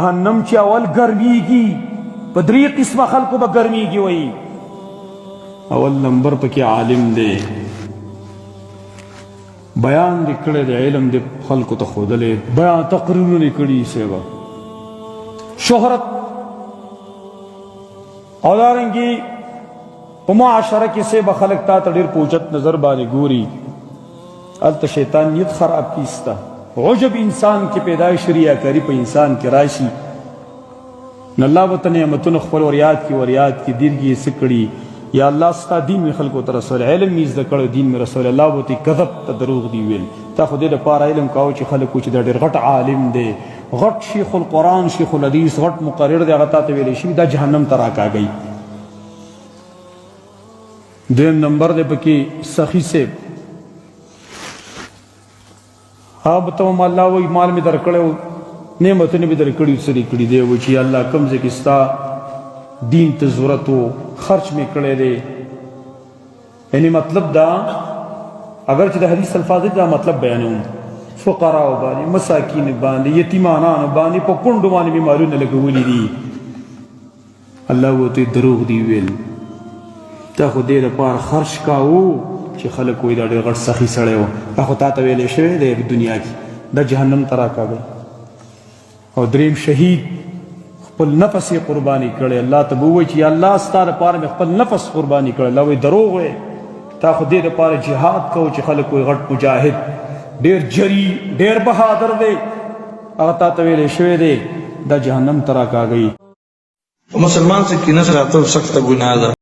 جهنم چې اول ګرمیږي په درې قسمه خلکو به ګرمیږي. وایي اول نمبر پکې عالم دی، بیان دې کړی دی، علم دې خلکو ته ښودلی، بیان تقریرونه دې کړي سیبه شهرت او دارنګې په معاشره کې سیبه خلک تا ته ډېر په اوچت نظر باندې ګوري. هلته شیطان نیت خراب کیسته عجب انسان کې پیدایش ریاکاري په انسان کې راشي نو الله به ته نعمتونه خپل وریاد کې دیرګي څه کړي یا الله ستا دین مې خلکو ته رسول، علم مې زده کړی، دین مې رسول، الله به ته کذب ته دروغ دی ویل. تا خو دې لپاره علم کاوه چې خلک وایي چې دا ډېر غټ عالم دی، غټ شیخ القرآن، شیخ الحدیث، غټ مقرر دی، هغه تا ته ویلی شي دا جهنم ته راکاږئ. دویم نمبر دی پکې سخي صاحب، اب ته الله وایي مال مې درکړی و، نعمتونه مې درکړي، څه دې کړي دی؟ وایي چې الله کوم ځای کې ستا دین ته ضرورت و خرچ مې کړی دی. یعنی مطلب دا اگر چې د حدیث الفاظ دا مطلب بیانوم، فقراو باندې، مساکین باندې، یتیمانانو باندې، په کونډو باندې مې مالونه لګولي دي. الله ورته دروغ دی ویل، تا خو دې لپاره خرچ کاوه چې خلک وایي دا ډېر غټ سخي سړی و، دا خو تا ته ویلی شوی دی په دنیا کې، دا جهنم ته راکاږئ. او دریم شهید خپل نفس یې قرباني کړی، الله ته به ووایي چې یا الله ستا دپاره مې خپل نفس قرباني کړی. الله وایي دروغ وایې، تا خو دې دپاره جهاد کوو چې خلک وایي غټ مجاهد، ډېر جري، ډېر بهادر دی، هغه تا ته ویلی شوی دی، دا جهنم ته راکاږئ. مسلمان سے کینه ساتل سخت ګناه ده.